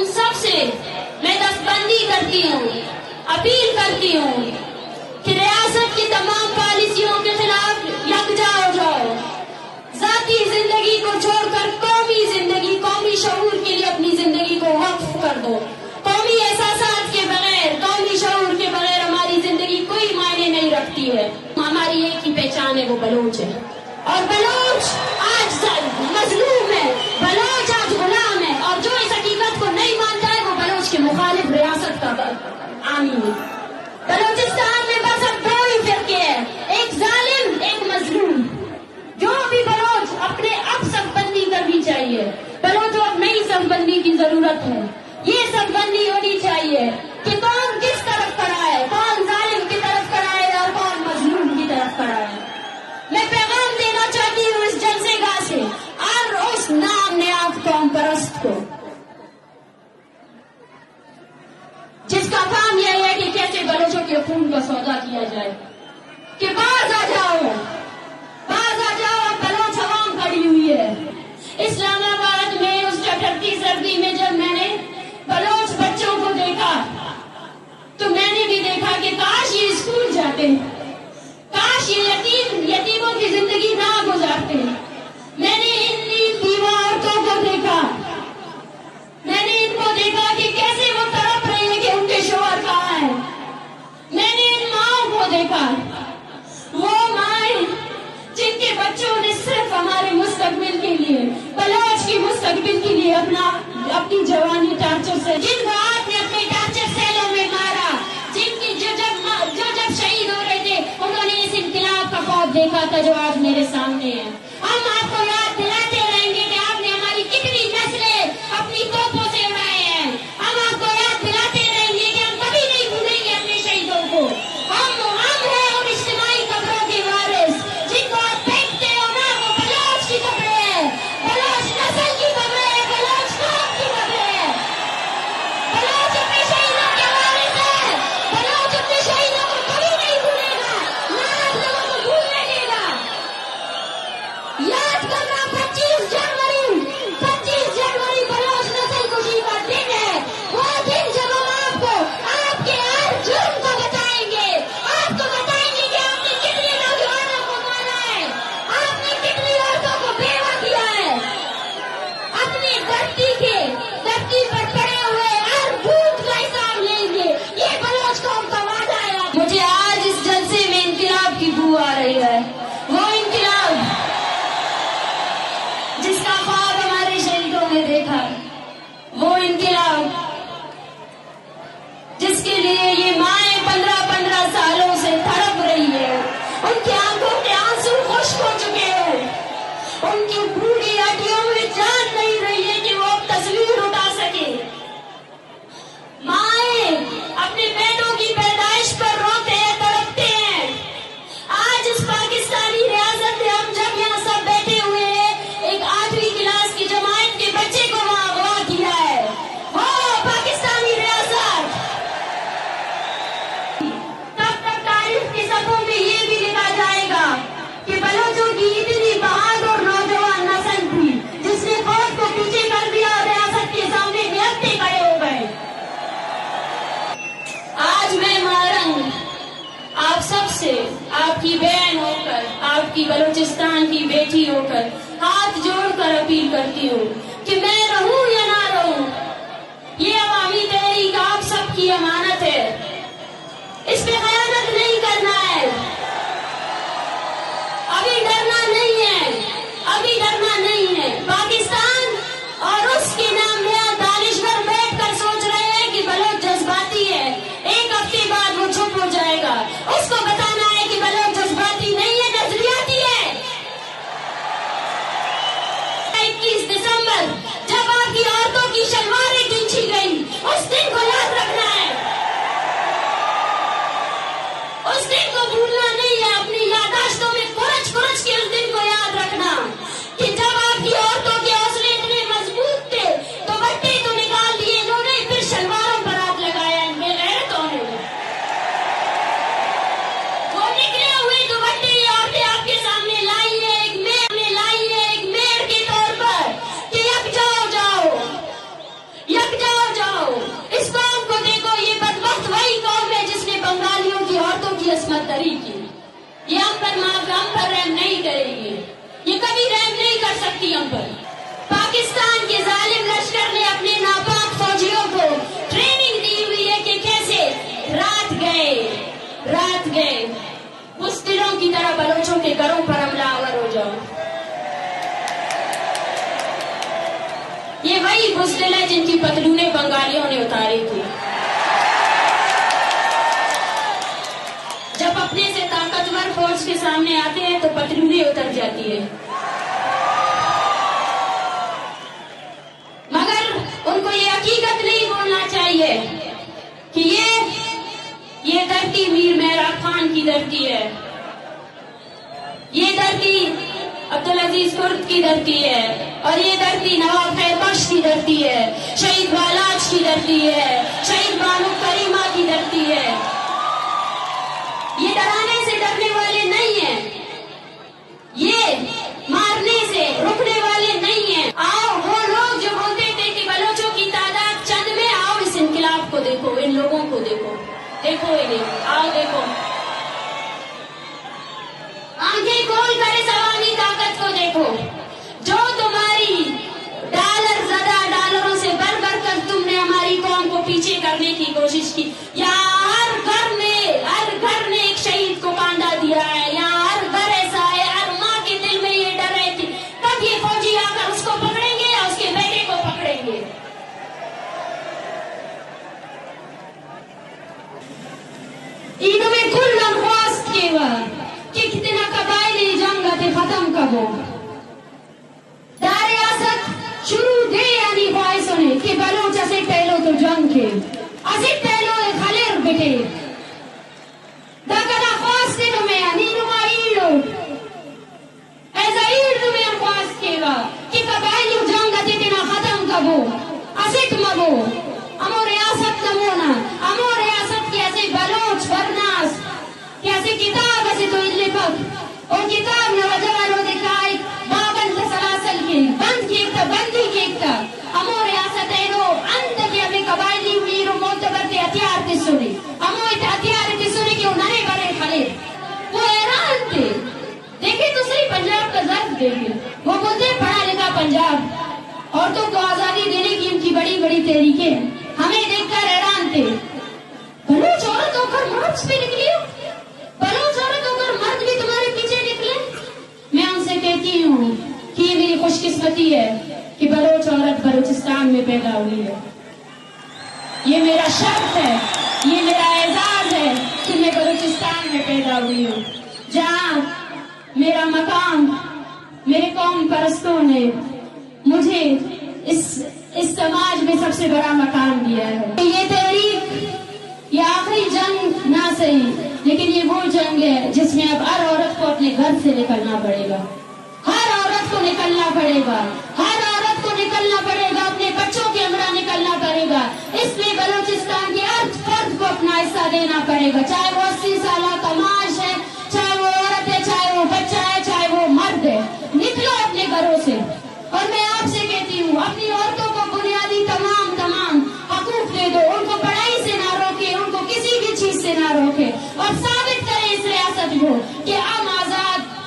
सब से मैं दस्तबंदी करती हूँ, अपील करती हूँ कि रियासत की तमाम पॉलिसियों के खिलाफ यकजा हो जाओ। जाती जिंदगी को छोड़कर कौमी जिंदगी, कौमी शऊर के लिए अपनी जिंदगी को वक्फ कर दो। कौमी एहसासात के बगैर, कौमी शऊर के बगैर हमारी जिंदगी कोई मायने नहीं रखती है। हमारी एक ही पहचान है, वो बलोच है। और बलोच आज मजलूम है, बलोच आज गुलाम है, और जो इस हकीकत को नहीं मानता है वो बलोच के मुखालिफ रियासत का आमी है। बलोचिस्तान में बस अब दो ही फिरके हैं, एक जालिम, एक मजलूम। जो भी बलोच अपने अब सफबंदी करनी चाहिए। बलोच अब नई सफबंदी की जरूरत है। ये सफबंदी होनी चाहिए कि कौन किस तरफ खड़ा है, कौन जालिम की तरफ खड़ा है और कौन मजलूम की तरफ खड़ा है। मैं पैगाम देना चाहती हूँ इस जलसेगाह से और उस नाम नेआब कौम परस्त को, जिसका काम यह है कि कैसे बलोचों के खून का सौदा किया जाए, कि बाज आ जाओ, बाज आ जाओ। अब बलोच अवाम खड़ी हुई है इस्लामाबाद में उस ठठरती सर्दी में। जब मैंने बलोच बच्चों को देखा तो मैंने भी देखा कि काश ये स्कूल जाते, काश ये यतीमों की जिंदगी ना गुजारते। मैंने इन बीवा औरतों को देखा, मैंने इनको देखा कि कैसे वो तड़प रही है कि उनके शौहर कहाँ हैं। मैंने इन माओं को देखा, वो माएं जिनके बच्चों ने सिर्फ हमारे मुस्तकबिल के लिए, बलोच की मुस्तकबिल के लिए अपनी जवानी टार्चर से, जिनको आपने अपने टार्चर सेलों में मारा, जिनकी जो जब शहीद हो रहे थे उन्होंने इस इनकलाब का ख्वाब देखा था जो आज मेरे सामने है। हम आपको याद दिलाते रहेंगे कि आपने हमारी कितनी नस्लें अपनी तोपों से उड़ाए हैं। हम आपको याद दिलाते रहेंगे कि हम कभी नहीं भूलेंगे अपने शहीदों को। हम हैं उन इज्तिमाई कब्रों के वारिस जिनको आप फेंकते हो ना, वो बलोच की कब्रें हैं, बलोच नस्ल की कब्रें हैं, बलोच कौम की कब्रें हैं। बलोच अपने शहीदों के वारिस है, बलोच अपने शहीदों को कभी नहीं भूलेगा, ना आप लोगों को भूलने देगा। याद करना 25 जनवरी बलोच नस्ल खुशी का दिन है। वो दिन जब हम आपको आपके हर जुर्म को बताएंगे, आपको बताएंगे कि आपने कितने नौजवानों को मारा है, आपने कितनी औरतों को बेवा किया है। अपनी धरती पर पड़े हुए हर बूथ का हिसाब लेंगे। ये बलोच कौम का वादा है। मुझे आज इस जलसे में इनकलाब की बू आ रही है, वो इनकलाब जिसका ख्वाब हमारे शहीदों ने देखा, वो इनकलाब जिसके लिए ये माएं 15-15 सालों से तड़प रही है। उनकी आंखों के आंसू खुश्क हो चुके हैं, उनकी बूढ़ी हड्डियों में जान नहीं रही है कि वो अब तस्वीर उठा सके। माएं अपने बेटों की पैदाइश पर रोते हैं, तड़पते हैं। आज इस पाकिस्तानी रियासत में हम जब यहाँ सब बैठे हुए हैं, एक 8वीं क्लास की जमात के बच्चे को वहाँ अगवा किया है। वो पाकिस्तानी रियासत, तब तक तारीख के सफ़ों में ये भी लिखा जाएगा कि बलोचों की इतनी बहादुर नौजवान नस्ल थी जिसने फौज को पीछे कर दिया और रियासत के सामने निहत्ते खड़े हो गए। आज मैं मारंग आप सबसे, आपकी बहन होकर, आपकी बलूचिस्तान की बेटी होकर हाथ जोड़कर अपील करती हूँ कि मैं रहूं या ना रहूं, ये अवामी तहरीक आप सबकी अमानत है। इस पे खयानत नहीं करना है, अभी डरना नहीं है, अभी डरना नहीं है। पाकिस्तान और उसके नाम में दानिशवर बैठकर सोच रहे हैं कि बलोच जज्बाती है, एक हफ्ते बाद वो चुप हो जाएगा। उसको बताना है कि बलोच जज्बाती नहीं है, नजरियाती है। 21 दिसंबर जब हम पर रहम नहीं करेगी, ये कभी रहम नहीं कर सकती हम पर। पाकिस्तान के जालिम लश्कर ने अपने नापाक फौजियों को ट्रेनिंग दी हुई है कि कैसे रात गए बुज़दिलों की तरह बलोचों के घरों पर हमलावर हो जाओ। ये वही बुज़दिल है जिनकी पतलूनें बंगालियों ने उतारी थी। जब अपने से ताकतवर फौज के सामने आते हैं तो पतलूनें उतर जाती है, मगर उनको ये हकीकत नहीं बोलना चाहिए कि ये धरती मीर मेहराब खान की धरती है, ये धरती अब्दुल अजीज कुर्द की धरती है, और ये धरती नवाब खैर बख्श की धरती है, शहीद बालाज की धरती है, शहीद बानो करीमा की धरती है। ये डराने से डरने वाले नहीं हैं, ये मारने से रुकने वाले नहीं हैं। आओ वो लोग जो बोलते थे कि बलोचों की तादाद चंद में, आओ इस इनकलाब को देखो, इन लोगों को देखो इन्हें, आओ देखो, आंखें खोल कर इस अवामी ताकत को देखो, जो तुम्हारी डॉलरों से बढ़ कर तुमने हमारी कौम को पीछे करने की कोशिश की। यहाँ हर घर ने एक शहीद को कांधा दिया है, यहाँ हर घर ऐसा है, हर माँ के दिल में ये डर है कि कब ये फौजी आकर उसको पकड़ेंगे या उसके बेटे को पकड़ेंगे। ईद में कुल दरख्वास्त कि कितना कबायली जंग थे खत्म कबो दारियासत शुरू दे यानी ख्वाहिशों ने कि बलोच असे टहलो तो जंग के असे टहलो खलेर बेटे दाकना ख्वास्त के तुम्हें यानी नुमा ईडो ऐसा ईड तुम्हें ख्वास्त केगा कि कबायली जंग थे तिना खत्म कबो असे तुमबो अमो रियासत नमोना अमो रियासत की ऐसे बलोच बरनास कैसे किताब ऐसे तो इल्ले पक और किताब न वजवानो दिखाई बाबन तसलासल के बंद की एक बंदी की एक अमो रियासत है रो अंत के हमें कबायली हुई रो मोतबर के हथियार ते सुने अमो इत हथियार ते सुने कि उन्हें बड़े खले वो हैरान थे। देखे तो सही पंजाब का दर्द देखे, वो बोलते पढ़ा लिखा पंजाब औरतों को आजादी देने की उनकी बड़ी बड़ी तहरीकें, हमें देखकर हैरान थे। बलोच औरत होकर मार्च पे निकली हो, बलोच औरत होकर मर्द भी तुम्हारे पीछे निकले। मैं उनसे कहती हूँ कि ये मेरी खुशकिस्मती है कि बलोच औरत बलूचिस्तान में पैदा हुई है, ये मेरा शर्फ है, ये मेरा एजाज है कि मैं बलूचिस्तान में पैदा हुई हूँ, जहाँ मेरा मकाम मेरे कौम परस्तों ने मुझे इस समाज में सबसे बड़ा मकाम दिया है। ये तहरीक ये आखिरी जंग ना सही, लेकिन ये वो जंग है जिसमें अब हर औरत को अपने घर से निकलना पड़ेगा, हर औरत को निकलना पड़ेगा, हर औरत को निकलना पड़ेगा, अपने बच्चों के हमरा निकलना पड़ेगा। इसमें बलूचिस्तान के हर फर्द को अपना हिस्सा देना पड़ेगा, चाहे वो 80 साल का माश है, चाहे वो औरत है, चाहे वो बच्चा है, चाहे वो मर्द है। निकलो अपने घरों से, और मैं आपसे कहती हूँ अपनी औरतों